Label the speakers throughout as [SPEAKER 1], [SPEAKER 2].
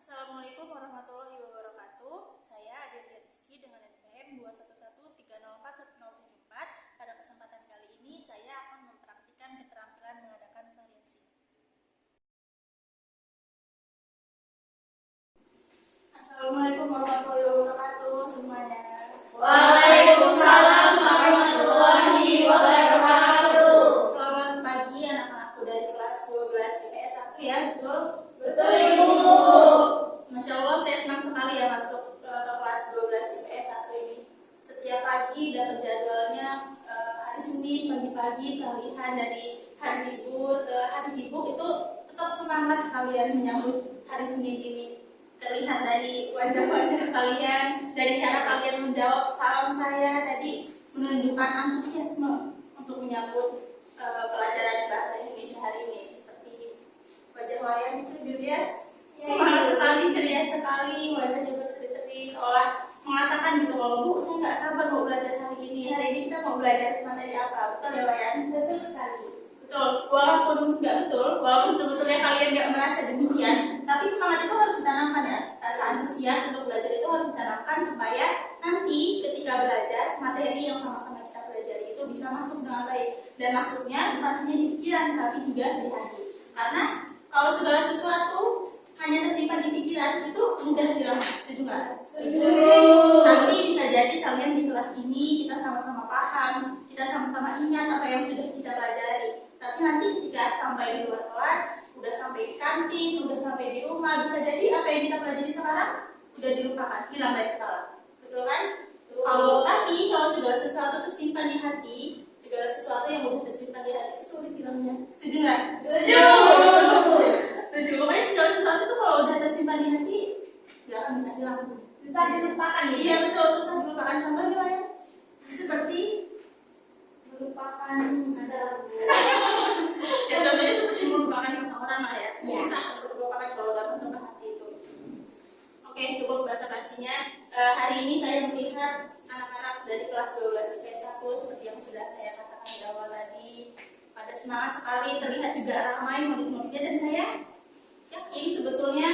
[SPEAKER 1] Assalamualaikum warahmatullahi wabarakatuh. Saya Adelia Rizky dengan NPM 211304174. Pada kesempatan kali ini saya akan mempraktikkan keterampilan mengadakan variasi. Assalamualaikum warahmatullahi wabarakatuh semuanya.
[SPEAKER 2] Waalaikumsalam warahmatullahi wabarakatuh.
[SPEAKER 1] Selamat pagi anak-anakku dari kelas 12 IPS 1 ya, betul?
[SPEAKER 2] Betul Ibu.
[SPEAKER 1] Masya Allah, saya senang sekali ya masuk ke kelas 12 IPS 1 ini. Setiap pagi dapat jadwalnya hari Senin pagi-pagi, peralihan dari hari libur ke hari sibuk, itu tetap semangat kalian menyambut hari Senin ini. Terlihat dari wajah-wajah kalian, dari cara kalian menjawab salam saya tadi, menunjukkan antusiasme untuk menyambut pelajaran bahasa Indonesia hari ini. Seperti wajah Wayan itu dilihat semangat sekali, ceria sekali, wajahnya berseri-seri, seolah mengatakan gitu, kalau Bu, saya nggak sabar mau belajar hari ini. Hari ini kita mau belajar materi apa? Betul ya Wayan?
[SPEAKER 2] Betul sekali.
[SPEAKER 1] Betul, walaupun nggak betul, walaupun sebetulnya kalian nggak merasa demikian, tapi semangat itu harus ditanamkan ya. Rasa antusias untuk belajar itu harus ditanamkan supaya nanti ketika belajar, materi yang sama-sama kita pelajari itu bisa masuk dengan baik. Dan maksudnya bukan hanya di pikiran, tapi juga di hati. Karena kalau segala sesuatu hanya tersimpan di pikiran, itu mudah hilang. Setuju nggak?
[SPEAKER 2] Setuju.
[SPEAKER 1] Nanti bisa jadi kalian di kelas ini kita sama-sama paham, kita sama-sama ingat apa yang sudah kita pelajari. Tapi nanti ketika sampai di luar kelas, udah sampai di kantin, udah sampai di rumah, bisa jadi apa yang kita pelajari sekarang udah dilupakan, hilang dari kepala. Betul kan? Tapi kalau segala sesuatu itu simpan di hati, segala sesuatu yang udah tersimpan di hati itu sulit hilangnya. Setuju nggak?
[SPEAKER 2] Setuju.
[SPEAKER 1] Setuju. Pokoknya segala sesuatu itu kalau udah tersimpan di hati, nggak akan bisa hilang.
[SPEAKER 2] Susah dilupakan ya?
[SPEAKER 1] Iya betul, susah dilupakan. Contoh gimana? Seperti
[SPEAKER 2] Melupakan adalah
[SPEAKER 1] ya contohnya seperti melupakan seseorang lah ya.
[SPEAKER 2] Iya.
[SPEAKER 1] Susah untuk melupakan kalau udah masuk ke hati itu. Oke, cukup bahasa basinya. Hari ini saya melihat anak-anak dari kelas 12 IPS 1 seperti yang sudah saya katakan di awal tadi, pada semangat sekali, terlihat juga ramai murid-muridnya, dan saya yakin sebetulnya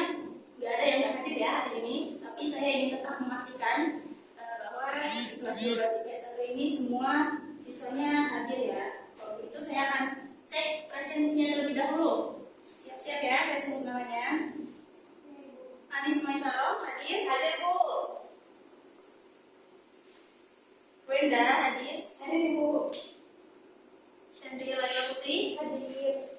[SPEAKER 1] nggak ada yang nggak hadir ya hari ini, tapi saya ingin tetap memastikan bahwa di kelas 12 IPS 1 ini semua siswanya hadir ya. Kalau begitu saya akan cek presensinya terlebih dahulu. Siap-siap ya, saya sebut namanya. Anis Maisaro hadir?
[SPEAKER 2] Hadir Bu.
[SPEAKER 1] Wenda hadir?
[SPEAKER 2] Hadir Bu.
[SPEAKER 1] Chandria Laila Putri?
[SPEAKER 2] Hadir.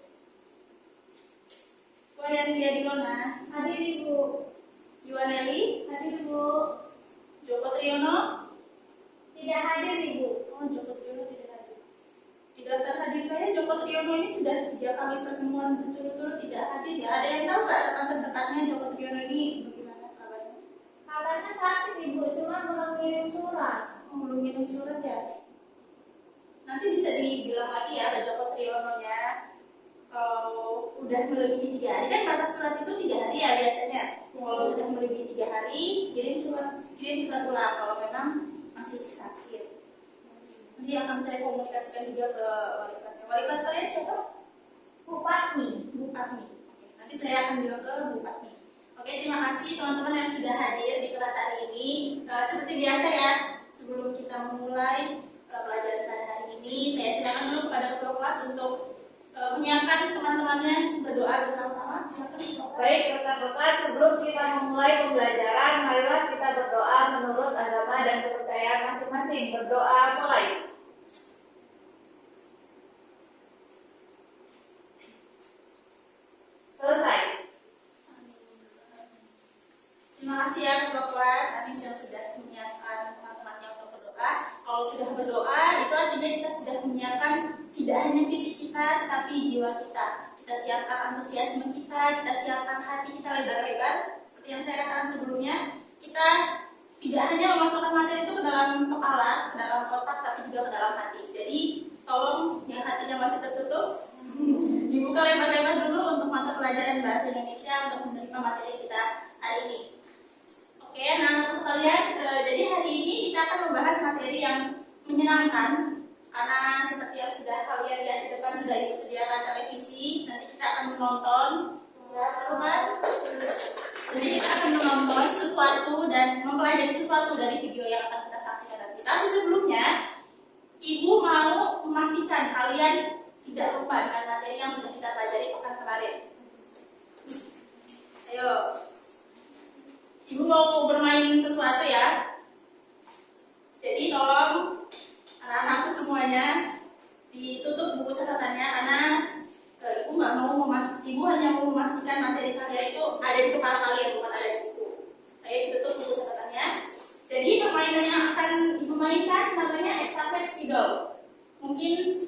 [SPEAKER 1] Wayan Diadilona?
[SPEAKER 2] Hadir Ibu.
[SPEAKER 1] Yuaneli?
[SPEAKER 2] Hadir Bu.
[SPEAKER 1] Joko Triyono?
[SPEAKER 2] Tidak hadir Ibu.
[SPEAKER 1] Oh, Joko Triyono tidak hadir. Di daftar hadir saya, Joko Triyono ini sudah 3 kali pertemuan berturut-turut tidak hadir ya. Ada yang tahu nggak teman terdekatnya Joko Triyono ini bagaimana kabarnya?
[SPEAKER 2] Katanya sakit Ibu, cuma belum ngirim surat.
[SPEAKER 1] Oh, belum ngirim surat ya? Nanti bisa dibilang lagi ya ke Joko Triyono-nya. Kalau udah melebihi 3 hari, kan batas surat itu 3 hari ya biasanya. Kalau sudah melebihi 3 hari, kirim surat ulang kalau memang masih sakit. Nanti akan saya komunikasikan juga ke wali kelasnya. Wali kelas kalian siapa?
[SPEAKER 2] Bu Patmi.
[SPEAKER 1] Bu Patmi. Oke, nanti saya akan bilang ke Bu Patmi. Oke, terima kasih teman-teman yang sudah hadir di kelas hari ini. Seperti biasa ya, sebelum kita memulai pelajaran pada hari ini, saya silakan dulu kepada ketua kelas untuk menyiapkan teman-temannya berdoa bersama-sama. Silakan.
[SPEAKER 2] Baik rekan-rekan, sebelum kita memulai pembelajaran, marilah kita berdoa menurut agama dan kepercayaan masing-masing. Berdoa mulai. Selesai.
[SPEAKER 1] Terima kasih ya ketua kelas Anis yang sudah menyiapkan teman-temannya untuk berdoa. Kalau sudah berdoa, itu artinya kita sudah menyiapkan tidak hanya fisik kita, tetapi jiwa kita. Kita siapkan antusiasme kita siapkan hati kita lebar-lebar. Seperti yang saya katakan sebelumnya, kita tidak hanya memasukkan materi itu ke dalam kepala, ke dalam otak, tapi juga ke dalam hati. Jadi, tolong yang hatinya masih tertutup, dibuka lebar-lebar dulu untuk mata pelajaran bahasa Indonesia untuk menerima materi kita hari ini. Oke, anak-anak sekalian, jadi hari ini kita akan membahas materi yang menyenangkan, karena seperti yang sudah kalian lihat di depan sudah ibu sediakan televisi. Nanti kita akan menonton, ya seru kan? Jadi kita menonton sesuatu dan mempelajari sesuatu dari video yang akan kita saksikan nanti. Tapi sebelumnya, Ibu mau memastikan kalian tidak lupa dengan materi yang sudah kita pelajari pekan kemarin. Ayo, Ibu mau bermain sesuatu ya. Jadi tolong anak-anakku semuanya ditutup buku catatannya karena Ibu nggak mau Ibu hanya mau memastikan materi kalian itu ada di kepala kalian, bukan ada di buku. Ayo ditutup buku catatannya. Jadi permainan yang akan Ibu mainkan namanya estafet spidol. Mungkin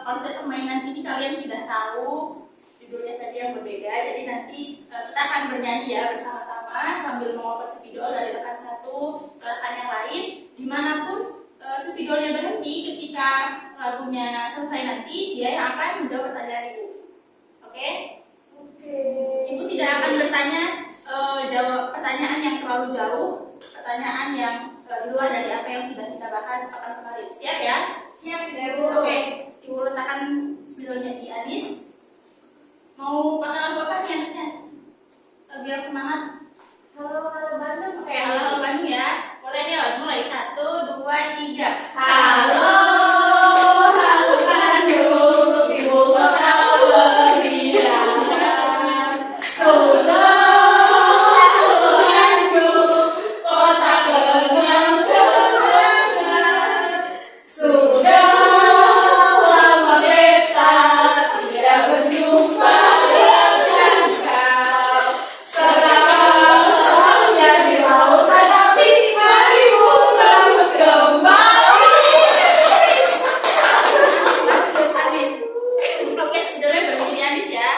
[SPEAKER 1] konsep permainan ini kalian sudah tahu, judulnya saja yang berbeda. Jadi nanti kita akan bernyanyi ya bersama-sama sambil mengoper spidol dari rekan satu ke rekan yang lain. Dimanapun spidolnya berhenti ketika lagunya selesai nanti, dia yang akan menjawab pertanyaan Ibu. Oke?
[SPEAKER 2] Oke.
[SPEAKER 1] Ibu tidak akan bertanya jawab pertanyaan yang terlalu jauh, pertanyaan yang di luar dari apa yang sudah kita bahas pekan kemarin. Siap ya?
[SPEAKER 2] Siap, Ibu.
[SPEAKER 1] Oke, Ibu letakkan spidolnya di Anis. Mau pakai lagu apa nih anaknya? Biar semangat.
[SPEAKER 2] Halo, halo Bandung.
[SPEAKER 1] Oke, halo Bandung ya. Mulai nih, mulai 1, 2, 3.
[SPEAKER 2] Halo, halo Bandung, ibu kota berlian. Halo, halo Bandung, kota kenang-kenangan. Sudah lama beta tidak berjumpa dengan kau. Sekarang jadi lautan api, mari pulang kembali.
[SPEAKER 1] Anis. Oke, spidolnya berhenti di Anis ya.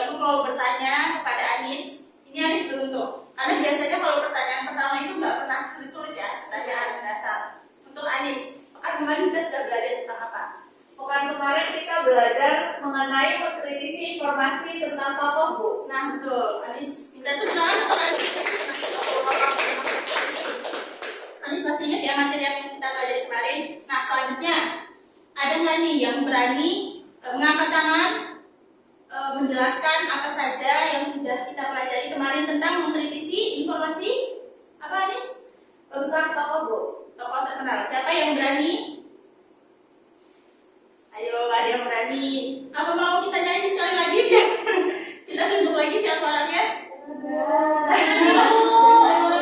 [SPEAKER 1] Ibu mau bertanya kepada Anis. Ini Anis beruntung. Karena biasanya kalau pertanyaan pertama itu nggak pernah sulit-sulit ya, pertanyaan dasar. Untuk Anis, pekan kemarin kita sudah belajar tentang apa?
[SPEAKER 2] Pekan kemarin kita belajar mengenai mengkritisi informasi tentang tokoh, Bu.
[SPEAKER 1] Nah betul, Anis. Minta tuh tangan untuk Anis. Anis masih ingat ya materi yang kita pelajari kemarin. Nah selanjutnya, ada nggak nih yang berani mengangkat tangan, menjelaskan apa saja yang sudah kita pelajari kemarin tentang mengkritisi informasi apa Anis?
[SPEAKER 2] Tentang tokoh, Bu.
[SPEAKER 1] Tokoh terkenal. Siapa yang berani? Ayo, ada yang berani. Apa mau kita nyanyi sekali lagi ya? Kita tunjuk lagi siapa orangnya?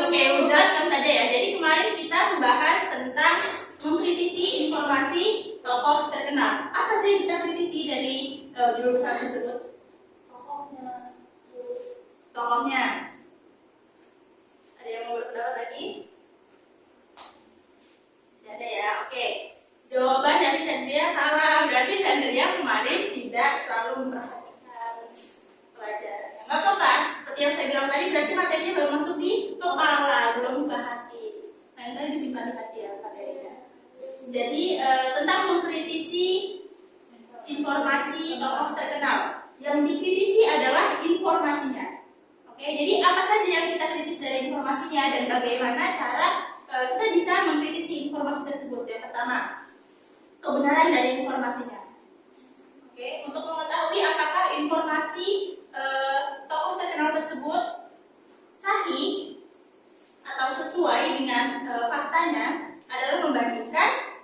[SPEAKER 1] Oke, jelaskan saja ya. Jadi kemarin kita membahas tentang mengkritisi informasi tokoh terkenal. Apa sih yang kita kritisi dari judul besar tersebut? Tokohnya. Ada yang mau berpendapat lagi? Tidak ada ya. Oke. Jawaban dari Chandria salah. Berarti Chandria kemarin tidak terlalu memperhatikan pelajaran. Nggak apa-apa. Seperti yang saya bilang tadi, berarti materinya baru masuk di kepala, belum ke hati. Nah, itu disimpan di hati ya materinya. Jadi tentang mengkritisi informasi tokoh terkenal. Yang dikritisi adalah informasinya. Oke, jadi apa saja yang kita kritis dari informasinya dan bagaimana cara kita bisa mengkritisi informasi tersebut. Yang pertama, kebenaran dari informasinya. Oke, untuk mengetahui apakah informasi tokoh terkenal tersebut sahih atau sesuai dengan faktanya adalah membandingkan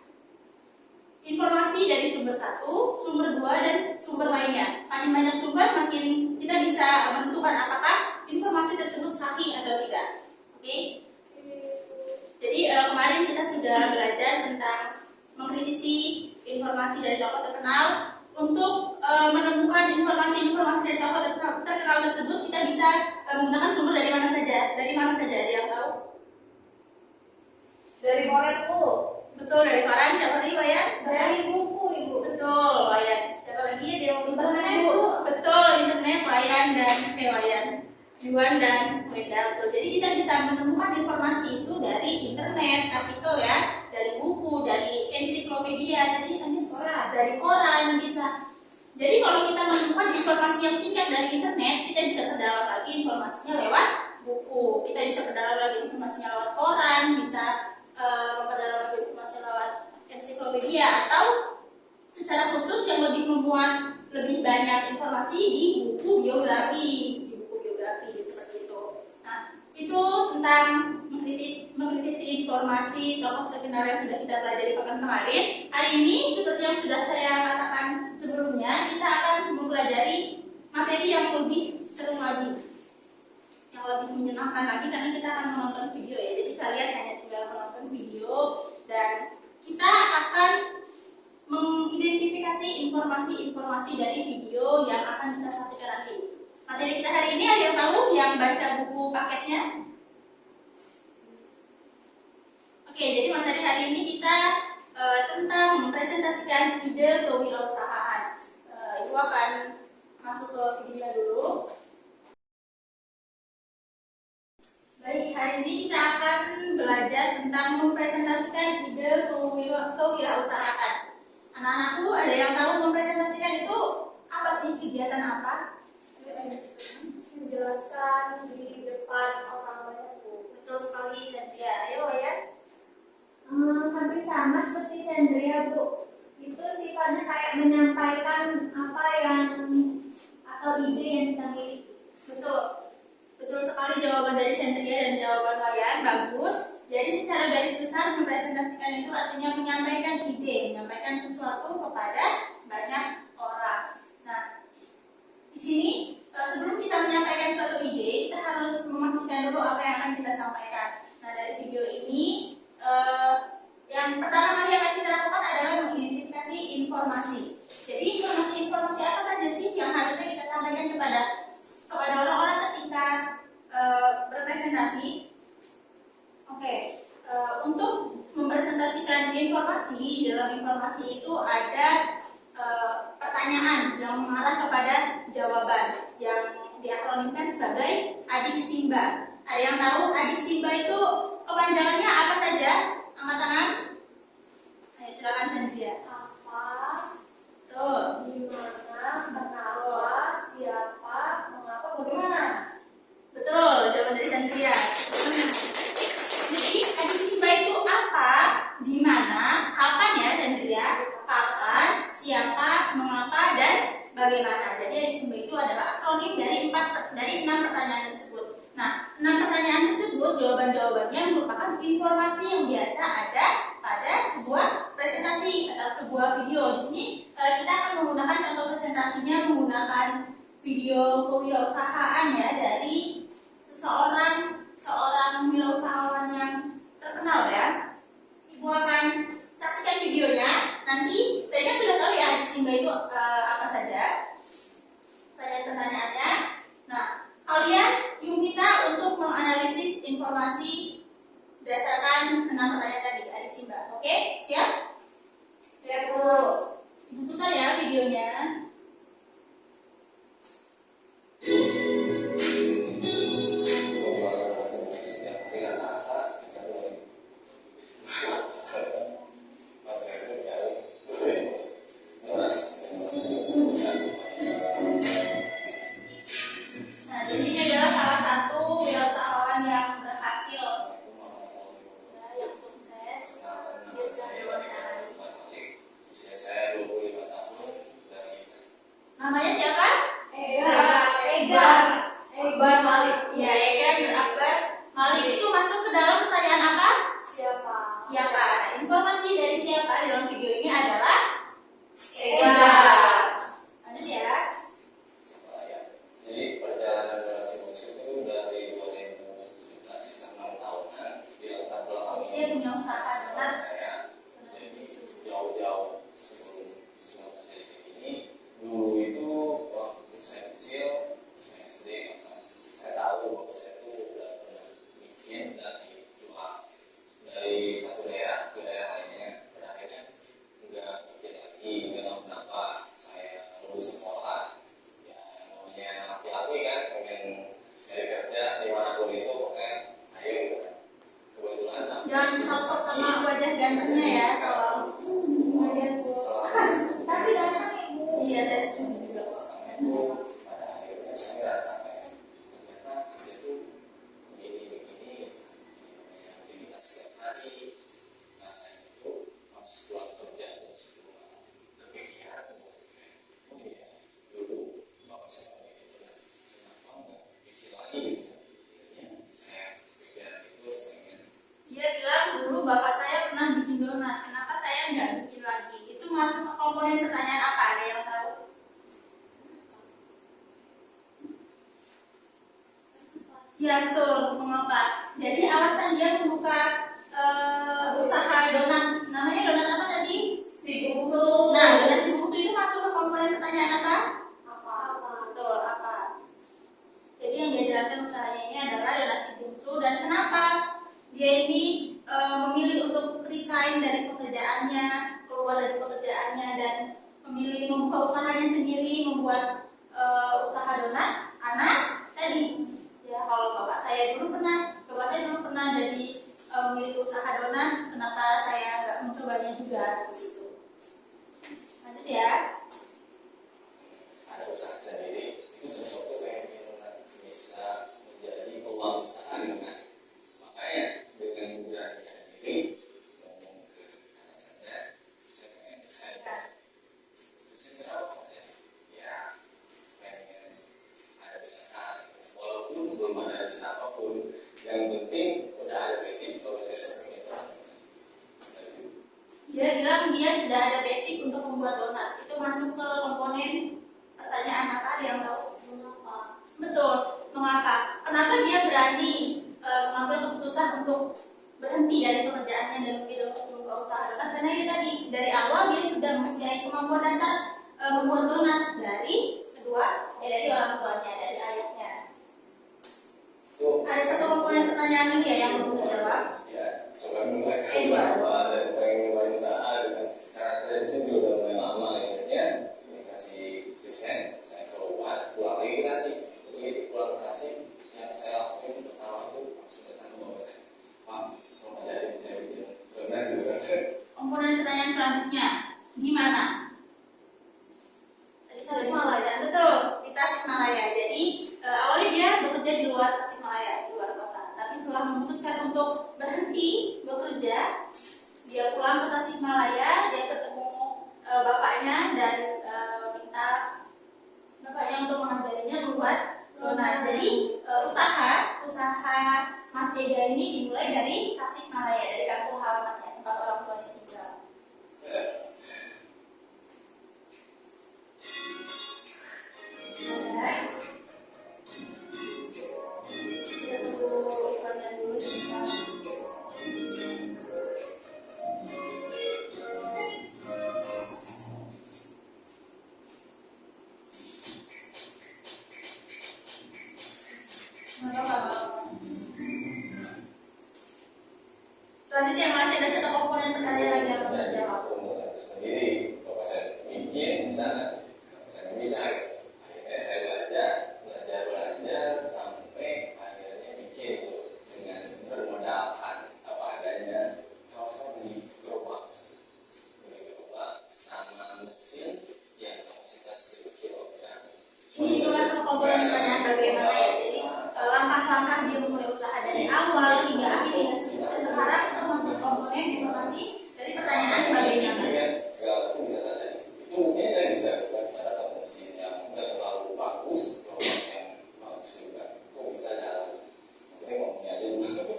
[SPEAKER 1] informasi dari sumber satu, sumber dua, dan sumber lainnya. Makin banyak sumber, makin kita bisa menentukan apakah informasi tersebut sahih atau tidak. Oke? Jadi kemarin kita sudah belajar tentang mengkritisi informasi dari tokoh terkenal. Untuk menemukan informasi-informasi dari tokoh terkenal tersebut, kita bisa menggunakan sumber dari mana saja. Dari mana saja? Ada yang tahu?
[SPEAKER 2] Dari koran, Bu.
[SPEAKER 1] Betul, dari koran. Siapa lagi, Wayan?
[SPEAKER 2] Dari buku, Ibu.
[SPEAKER 1] Betul, Wayan. Siapa lagi? Ada yang mau
[SPEAKER 2] Internet,
[SPEAKER 1] Bu?
[SPEAKER 2] Bu.
[SPEAKER 1] Betul, internet, Wayan dan Wayan. Yuan dan Wenda. Betul. Jadi kita bisa menemukan informasi itu dari internet, artikel ya, dari buku, dari ensiklopedia, dari koran bisa. Jadi kalau kita menemukan informasi yang singkat dari internet, kita bisa perdalam lagi informasinya lewat buku. Kita bisa perdalam lagi informasinya lewat koran, bisa memperdalam lagi informasi lewat ensiklopedia, atau secara khusus yang lebih memuat lebih banyak informasi di buku biografi, seperti itu. Nah, informasi tokoh terkenal yang sudah kita pelajari pekan kemarin. Hari ini seperti yang sudah saya katakan sebelumnya, kita akan mempelajari materi yang lebih seru lagi, yang lebih menyenangkan lagi, karena kita akan menonton video ya. Jadi kalian hanya tinggal menonton video dan kita akan mengidentifikasi informasi-informasi dari video yang akan kita saksikan nanti. Materi kita hari ini, ada yang tahu yang baca buku paketnya? Oke, jadi materi hari ini kita tentang mempresentasikan ide kewirausahaan. Ibu akan masuk ke videonya dulu. Baik, hari ini kita akan belajar tentang mempresentasikan ide kewirausahaan. Anak-anakku, ada yang tahu mempresentasikan itu apa sih, kegiatan apa?
[SPEAKER 2] Menjelaskan di depan orang banyak, Bu.
[SPEAKER 1] Betul sekali, Chandria. Ayo ya.
[SPEAKER 2] Hampir sama seperti Sandria, Bu. Itu sifatnya kayak menyampaikan apa yang atau ide yang kita miliki.
[SPEAKER 1] Betul. Betul sekali jawaban dari Chandria dan jawaban Wayan. Bagus. Jadi secara garis besar mempresentasikan itu artinya menyampaikan ide, menyampaikan sesuatu kepada banyak orang. Nah, di sini sebelum kita menyampaikan suatu ide, kita harus memastikan dulu apa yang akan kita sampaikan. Nah, dari video ini yang pertama kali akan kita lakukan adalah mengidentifikasi informasi. Jadi informasi-informasi apa saja sih yang harusnya kita sampaikan kepada orang-orang ketika berpresentasi? Oke, untuk mempresentasikan informasi, dalam informasi itu ada pertanyaan yang mengarah kepada jawaban yang diakronimkan sebagai adik Simba. Ada yang tahu adik Simba itu kepanjangannya apa saja? Angkat tangan. Ayo silakan Chandria.
[SPEAKER 2] Apa,
[SPEAKER 1] Tuh.
[SPEAKER 2] di mana, kenapa, siapa, mengapa, bagaimana?
[SPEAKER 1] Betul, jawaban dari Chandria. Jadi adik Simba itu apa, di mana, kapan ya Chandria? Kapan, siapa, mengapa, dan bagaimana. Jadi adik Simba itu adalah akronim dari 6 pertanyaan tersebut. Nah, 6 pertanyaan tersebut jawaban-jawabannya merupakan informasi yang biasa ada pada sebuah presentasi atau sebuah video. Di sini kita akan menggunakan contoh presentasinya menggunakan video kewirausahaan ya, dari seorang wirausahawan yang terkenal ya. Ibu akan saksikan videonya. Nanti tadi kan sudah tahu ya adik Simba itu apa saja pertanyaannya. Nah, kalian diminta untuk menganalisis informasi berdasarkan 6 pertanyaan tadi adik Simba. Oke, siap?
[SPEAKER 2] Siap, Bu.
[SPEAKER 1] Ibu putar ya videonya. Nah, jadi ini adalah salah satu wirausahawan yang berhasil, ya, yang sukses. Dia sudah diwawancarai.
[SPEAKER 3] Usia saya 25 tahun dari
[SPEAKER 1] Ya betul, mengapa? Jadi alasan dia membuka usaha donat, namanya donat apa tadi?
[SPEAKER 2] Si bungsu.
[SPEAKER 1] Nah, donat si bungsu itu masuk ke komponen pertanyaan apa?
[SPEAKER 2] Apa?
[SPEAKER 1] Betul, apa? Jadi yang diajarkan usahanya ini adalah donat si bungsu, dan kenapa dia ini memilih untuk resign dari pekerjaannya, keluar dari pekerjaannya, dan memilih membuka usahanya sendiri, membuat usaha donat. Anak tadi, ya kalau bapak saya dulu pernah jadi memiliki usaha donat, kenapa saya nggak mencobanya juga gitu. Lanjut ya.
[SPEAKER 3] Ada usaha sendiri itu sesuatu yang bisa menjadi peluang usaha dengan makanya dengan memberanikan diri ngomong ke anak saya pengen desain apa ya pengen ada usaha walaupun belum ada desain apapun yang penting udah ada basic proses pengen
[SPEAKER 1] Dia bilang dia sudah ada basic untuk membuat donat. Itu masuk ke komponen pertanyaan apa? Ada yang tahu? Mengapa? Betul, mengapa? Kenapa dia berani mengambil keputusan untuk berhenti dari pekerjaannya dan memilih untuk membuka usaha donat? Karena itu tadi dari awal dia sudah mempunyai kemampuan dasar membuat donat dari orang tuanya, dari ayahnya. Ada satu komponen pertanyaan lagi ya yang belum terjawab.
[SPEAKER 3] ya coba mulai sama saya pengen mulai usaha dengan karena saya di sini juga udah mulai lama ya ini kasih desain saya keluar pulang lagi ke Tasik begitu pulang ke Tasik yang saya lakukan pertama itu langsung datang ke bapak saya Pak kalau ngajarin saya bikin benar gitu kan
[SPEAKER 1] Komponen pertanyaan selanjutnya, gimana? Tadi Tasikmalaya, betul, di Tasikmalaya. Jadi awalnya dia bekerja di luar Tasikmalaya, di luar kota. Tapi setelah memutuskan untuk berhenti bekerja, dia pulang ke Tasikmalaya, dia ketemu bapaknya dan minta bapaknya untuk mengajarinya membuat donat. Jadi usaha Mas Ega ini dimulai dari Tasikmalaya, dari kampung halamannya, tempat orang tuanya tinggal. Kita tunggu iklannya dulu sebentar. Selanjutnya masih ada satu komponen pertanyaan lagi yang belum terjawab.
[SPEAKER 3] sendiri bapak saya bikin di sana saya nggak bisa akhirnya saya belajar sampai akhirnya bikin itu dengan bermodalkan apa adanya kalau saya beli gerobak sama mesin yang kapasitas 10 kilogram.
[SPEAKER 1] Ini juga masuk komponen pertanyaan bagaimana ya. Jadi langkah-langkah dia memulai usaha dari awal hingga akhir hingga sukses sekarang itu masuk komponen informasi dari pertanyaan bagaimana.
[SPEAKER 3] Segala macam bisa ada di situ. Itu mungkin saya bisa ada mesin yang nggak terlalu bagus, gerobak yang bagus juga. Kok bisa jalan? Mungkin ngomongnya aja dulu.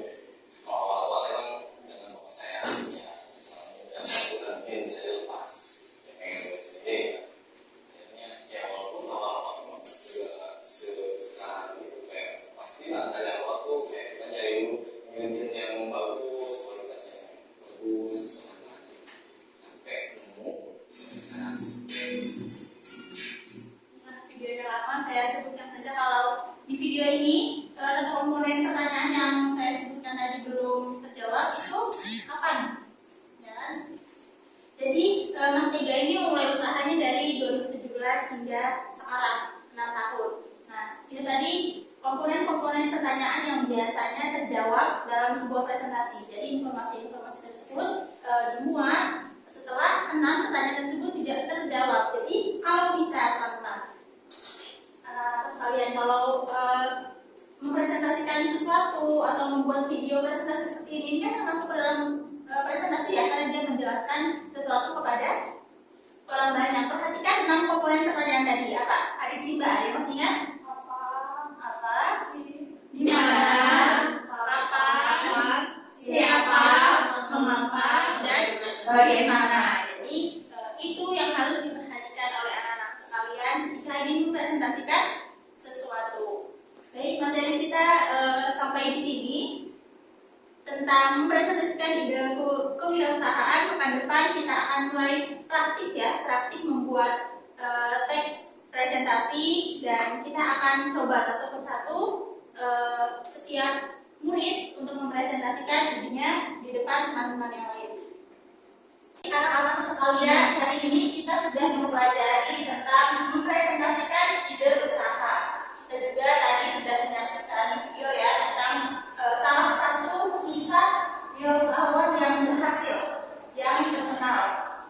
[SPEAKER 3] Awal-awal emang dengan bapak saya ya, misalnya udah mungkin bisa dilepas. Ya pengen gue sendiri. Akhirnya ya walaupun awal-awal memang juga sekarang gitu kayak pastilah ada waktu kayak kita nyari dulu ingredient yang bagus, kualitasnya yang bagus, sampai nemu sampai sekarang.
[SPEAKER 1] Karena videonya lama, saya sebutkan saja kalau di video ini satu komponen pertanyaan yang saya sebutkan tadi belum terjawab itu kapan? Ya kan? Jadi Mas Ega ini memulai usahanya dari 2017 hingga sekarang 6 tahun. Nah, itu tadi komponen-komponen pertanyaan yang biasanya terjawab dalam sebuah presentasi. Jadi informasi-informasi tersebut dimuat setelah 6 pertanyaan tersebut tidak terjawab. Jadi kalau bisa teman-teman, anak-anak sekalian, kalau mempresentasikan sesuatu atau membuat video presentasi seperti ini kan masuk ke dalam presentasi ya, karena dia menjelaskan sesuatu kepada orang banyak. Perhatikan 6 komponen pertanyaan tadi. Apa? Adik Simba, ada yang masih ingat? Apa? Di mana? Kapan? Siapa? Mengapa? Dan bagaimana? Jadi itu yang harus diperhatikan oleh anak-anak sekalian jika ingin mempresentasikan sesuatu. Baik, materi kita mempresentasikan ide kewirausahaan. Pekan depan kita akan mulai praktik ya, praktik membuat teks presentasi, dan kita akan coba satu persatu setiap murid untuk mempresentasikan idenya di depan teman-teman yang lain. Anak-anak sekalian, hari ini kita sudah mempelajari tentang mempresentasikan ide usaha. Kita juga tadi sudah menyaksikan video ya tentang salah satu kisah wirausahawan yang berhasil, yang terkenal.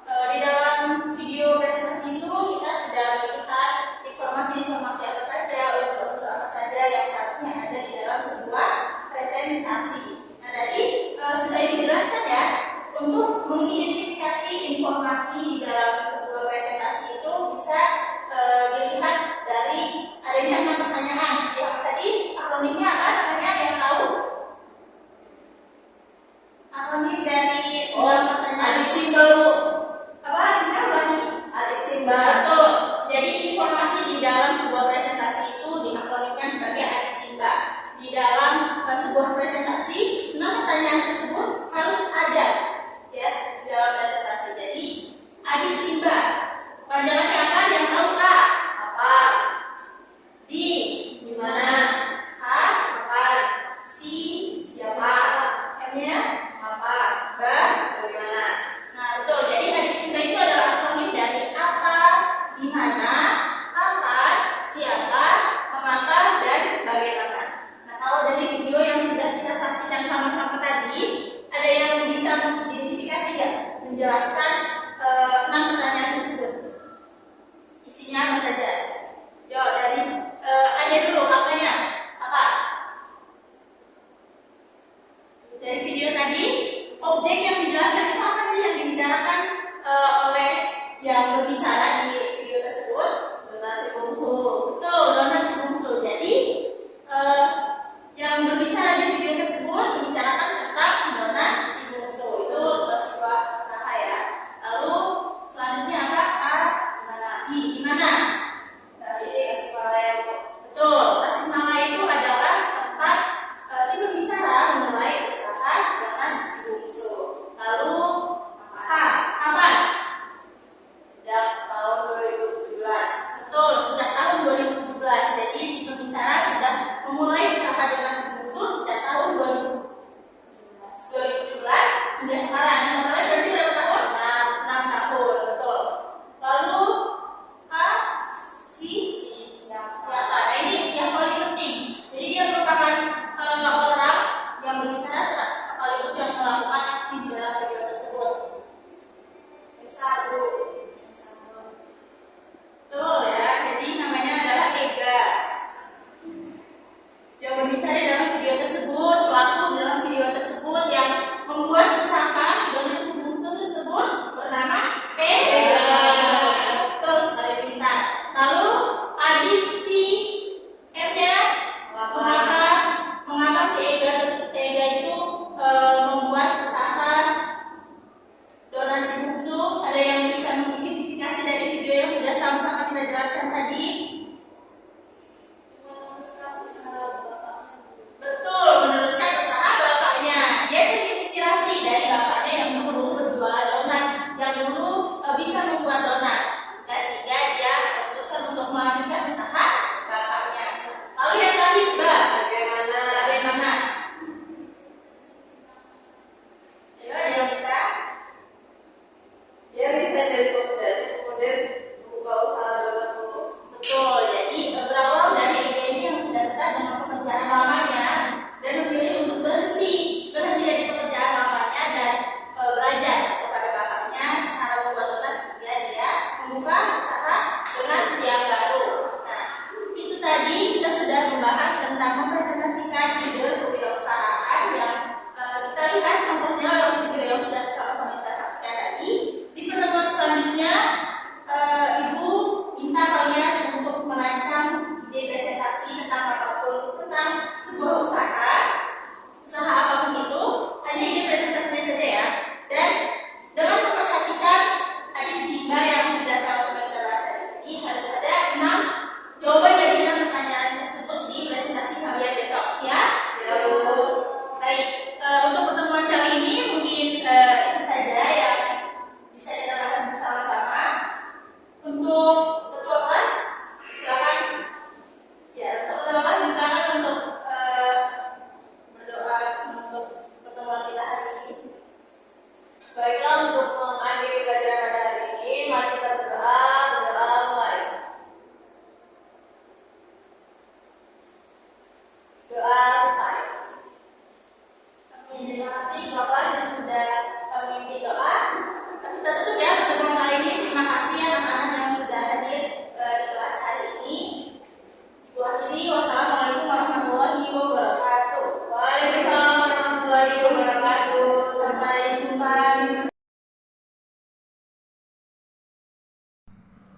[SPEAKER 1] Di dalam video presentasi itu kita sudah melihat informasi-informasi apa saja, unsur-unsur apa saja yang seharusnya ada di dalam sebuah presentasi. Nah tadi sudah dijelaskan ya, untuk mengidentifikasi informasi di dalam sebuah presentasi itu bisa dilihat dari adanya 6 pertanyaan. Yang tadi akronimnya apa namanya, yang tahu? Akronim dari pertanyaan.
[SPEAKER 4] Adik Simba, Bu.
[SPEAKER 1] Apa artinya ulangi?
[SPEAKER 4] Adik Simba.
[SPEAKER 1] Betul. Jadi informasi di dalam sebuah presentasi itu diakronimkan sebagai adik Simba. Di dalam sebuah presentasi, 6 pertanyaan tersebut harus ada ya di dalam presentasi. Jadi adik Simba panjangannya apa? Yang tahu Kak?
[SPEAKER 4] Apa?
[SPEAKER 1] Di
[SPEAKER 4] Gimana?
[SPEAKER 1] A,
[SPEAKER 4] Kapan?
[SPEAKER 1] si,
[SPEAKER 4] Siapa?
[SPEAKER 1] M-nya,
[SPEAKER 4] Apa?
[SPEAKER 1] Ba.
[SPEAKER 4] Bagaimana?
[SPEAKER 1] Nah betul. Jadi adik Simba itu adalah akronim dari apa, di mana, kapan, siapa, mengapa, dan bagaimana. Nah kalau dari video yang sudah kita saksikan sama-sama tadi, ada yang bisa mengidentifikasi nggak, menjelaskan 6 pertanyaan tersebut? Isinya apa saja? Yo dari ada dulu apanya? Apa? Dari video tadi, objek yang dijelaskan itu apa sih yang dibicarakan oleh yang berbicara di video tersebut?
[SPEAKER 4] Donat si bungsu.
[SPEAKER 1] Betul, donat si bungsu. Jadi yang berbicara di video tersebut membicarakan tentang donat si bungsu. Itu sebuah usaha ya. Lalu selanjutnya apa? A,
[SPEAKER 4] Gimana?
[SPEAKER 1] di mana?
[SPEAKER 4] Tapi kasih palem.
[SPEAKER 1] Betul, Tasikmalaya itu adalah tempat si berbicara memulai usaha donat si bungsu. Lalu kapan?
[SPEAKER 4] Sejak tahun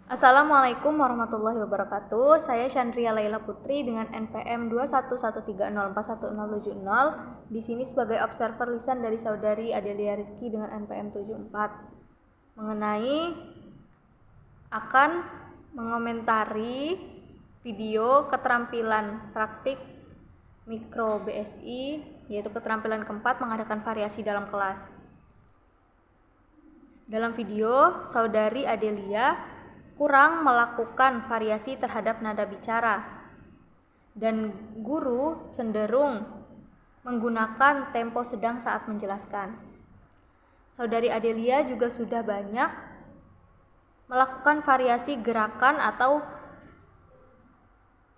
[SPEAKER 5] Assalamualaikum warahmatullahi wabarakatuh. Saya Chandria Laila Putri dengan NPM 211304170. Di sini sebagai observer lisan dari saudari Adelia Rizky dengan NPM 74 mengenai akan mengomentari video keterampilan praktik mikro BSI, yaitu keterampilan keempat mengadakan variasi dalam kelas. Dalam video, saudari Adelia kurang melakukan variasi terhadap nada bicara, dan guru cenderung menggunakan tempo sedang saat menjelaskan. Saudari Adelia juga sudah banyak melakukan variasi gerakan atau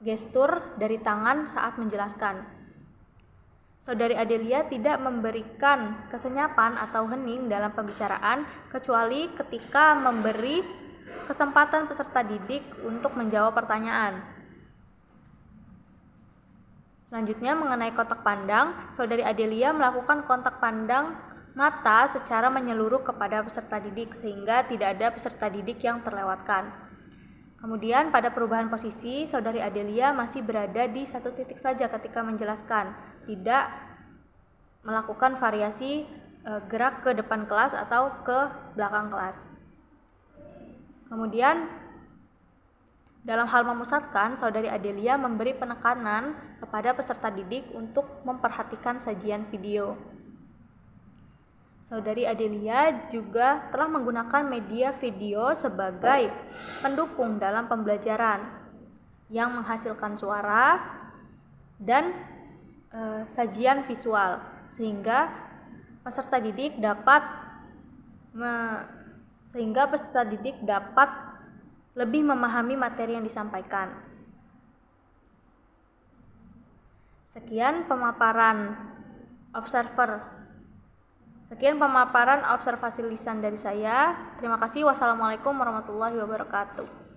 [SPEAKER 5] gestur dari tangan saat menjelaskan. Saudari Adelia tidak memberikan kesenyapan atau hening dalam pembicaraan kecuali ketika memberi kesempatan peserta didik untuk menjawab pertanyaan. Selanjutnya mengenai kontak pandang, saudari Adelia melakukan kontak pandang mata secara menyeluruh kepada peserta didik sehingga tidak ada peserta didik yang terlewatkan. Kemudian pada perubahan posisi, saudari Adelia masih berada di satu titik saja ketika menjelaskan, tidak melakukan variasi gerak ke depan kelas atau ke belakang kelas. Kemudian dalam hal memusatkan, saudari Adelia memberi penekanan kepada peserta didik untuk memperhatikan sajian video. Saudari Adelia juga telah menggunakan media video sebagai pendukung dalam pembelajaran yang menghasilkan suara dan sajian visual, sehingga peserta didik dapat lebih memahami materi yang disampaikan. Sekian pemaparan observasi lisan dari saya. Terima kasih. Wassalamualaikum warahmatullahi wabarakatuh.